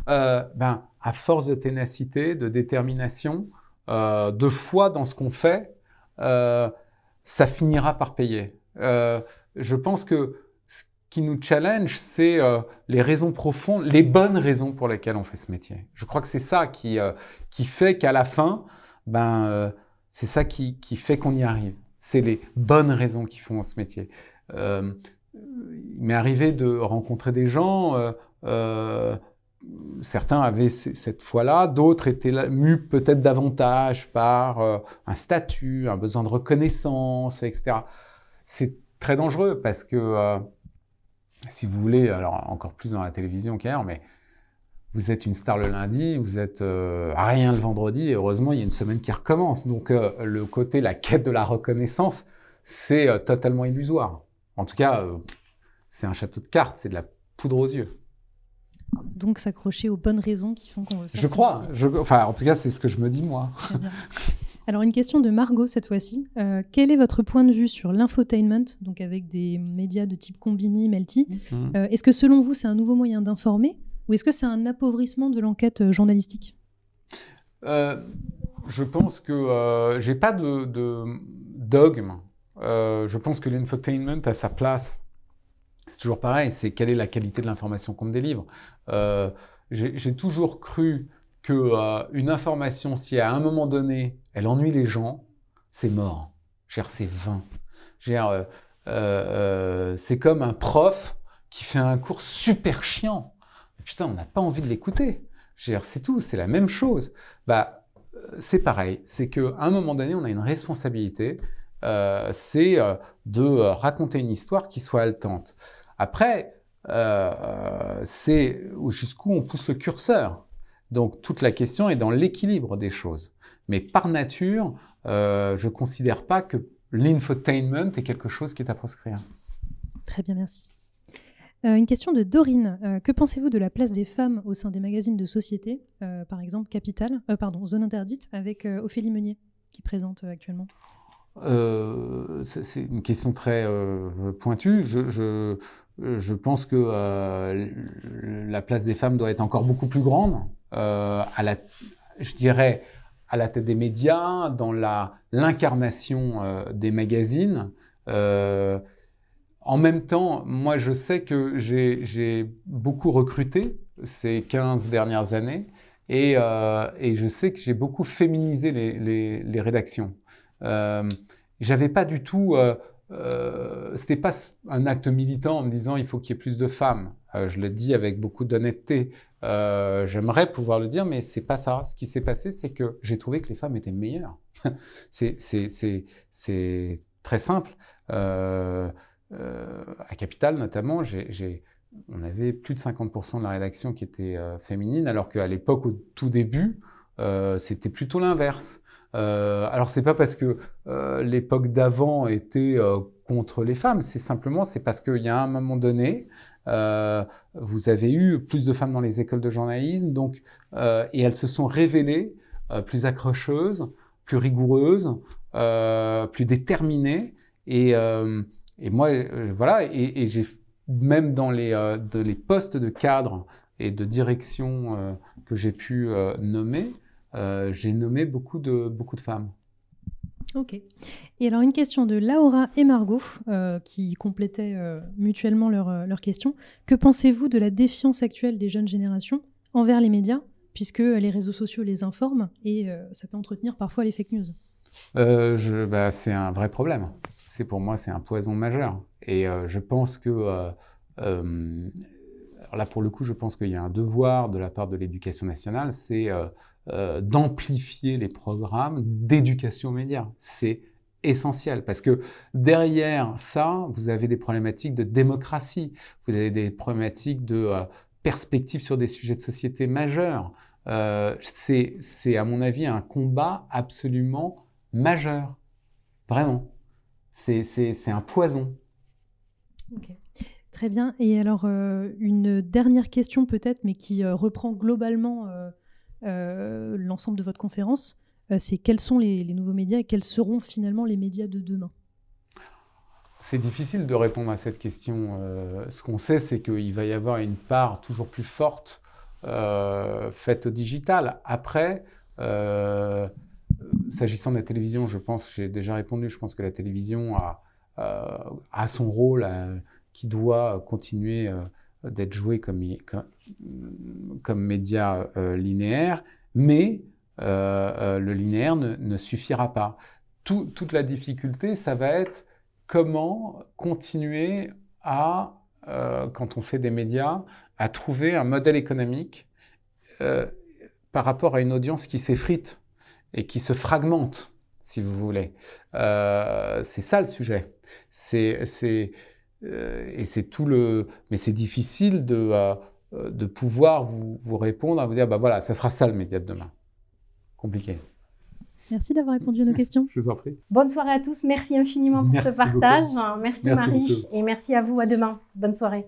à force de ténacité, de détermination, de foi dans ce qu'on fait, ça finira par payer. Je pense que ce qui nous challenge, c'est les raisons profondes, les bonnes raisons pour lesquelles on fait ce métier. Je crois que c'est ça qui fait qu'à la fin, c'est ça qui fait qu'on y arrive. C'est les bonnes raisons qui font ce métier. Il m'est arrivé de rencontrer des gens, certains avaient cette foi-là, d'autres étaient mus peut-être davantage par un statut, un besoin de reconnaissance, etc. C'est très dangereux parce que, si vous voulez, alors encore plus dans la télévision qu'ailleurs, mais vous êtes une star le lundi, vous êtes rien le vendredi, et heureusement, il y a une semaine qui recommence. Donc, le côté, la quête de la reconnaissance, c'est totalement illusoire. En tout cas, c'est un château de cartes, c'est de la poudre aux yeux. Donc, s'accrocher aux bonnes raisons qui font qu'on veut faire Je crois. Enfin, en tout cas, c'est ce que je me dis, moi. Très bien. Alors, une question de Margot, cette fois-ci. Quel est votre point de vue sur l'infotainment, donc avec des médias de type Combini, Melty? Est-ce que, selon vous, c'est un nouveau moyen d'informer ou est-ce que c'est un appauvrissement de l'enquête journalistique? Je pense que j'ai pas de dogme. Je pense que l'infotainment a sa place. C'est toujours pareil, c'est quelle est la qualité de l'information qu'on me délivre. J'ai toujours cru qu'une information, si à un moment donné, elle ennuie les gens, c'est mort. C'est vain. C'est comme un prof qui fait un cours super chiant. Putain, on n'a pas envie de l'écouter. C'est tout, c'est la même chose. C'est pareil, c'est qu'à un moment donné, on a une responsabilité, c'est de raconter une histoire qui soit haletante. Après, c'est jusqu'où on pousse le curseur. Donc, toute la question est dans l'équilibre des choses. Mais par nature, je ne considère pas que l'infotainment est quelque chose qui est à proscrire. Très bien, merci. Une question de Dorine. Que pensez-vous de la place des femmes au sein des magazines de société, par exemple Capital, Zone Interdite, avec Ophélie Meunier, qui présente actuellement? C'est une question très pointue. Je pense que la place des femmes doit être encore beaucoup plus grande, je dirais, à la tête des médias, dans l'incarnation des magazines. En même temps, moi, je sais que j'ai beaucoup recruté ces 15 dernières années et je sais que j'ai beaucoup féminisé les rédactions. J'avais pas du tout... c'était pas un acte militant en me disant il faut qu'il y ait plus de femmes. Je le dis avec beaucoup d'honnêteté. J'aimerais pouvoir le dire, mais c'est pas ça. Ce qui s'est passé, c'est que j'ai trouvé que les femmes étaient meilleures. C'est très simple. À Capital, notamment, on avait plus de 50% de la rédaction qui était féminine, alors qu'à l'époque, au tout début, c'était plutôt l'inverse. Alors, c'est pas parce que l'époque d'avant était contre les femmes, c'est parce qu'il y a un moment donné, vous avez eu plus de femmes dans les écoles de journalisme, donc, et elles se sont révélées plus accrocheuses, plus rigoureuses, plus déterminées, et moi, voilà, et j'ai même dans les postes de cadre et de direction que j'ai pu nommer, j'ai nommé beaucoup de femmes. Ok. Et alors, une question de Laura et Margot, qui complétaient mutuellement leurs questions. Que pensez-vous de la défiance actuelle des jeunes générations envers les médias, puisque les réseaux sociaux les informent et ça peut entretenir parfois les fake news? C'est un vrai problème. Pour moi, c'est un poison majeur. Et je pense que... alors là, pour le coup, je pense qu'il y a un devoir de la part de l'Éducation nationale, c'est d'amplifier les programmes d'éducation aux médias. C'est essentiel parce que derrière ça, vous avez des problématiques de démocratie, vous avez des problématiques de perspective sur des sujets de société majeurs. C'est à mon avis un combat absolument majeur, vraiment. C'est un poison. Ok, très bien. Et alors, une dernière question peut-être, mais qui reprend globalement l'ensemble de votre conférence, c'est quels sont les nouveaux médias et quels seront finalement les médias de demain? C'est difficile de répondre à cette question. Ce qu'on sait, c'est qu'il va y avoir une part toujours plus forte faites au digital. Après, s'agissant de la télévision, je pense, j'ai déjà répondu, je pense que la télévision a son rôle qui doit continuer d'être joué comme média linéaire, mais le linéaire ne suffira pas. Toute la difficulté, ça va être comment continuer à, quand on fait des médias, à trouver un modèle économique par rapport à une audience qui s'effrite et qui se fragmente, si vous voulez. C'est ça le sujet. Et c'est tout le... Mais c'est difficile de pouvoir vous répondre, à vous dire, bah voilà, ça sera ça le média de demain. Compliqué. Merci d'avoir répondu à nos questions. Je vous en prie. Bonne soirée à tous. Merci infiniment pour ce partage. Merci Marie. Et merci à vous. À demain. Bonne soirée.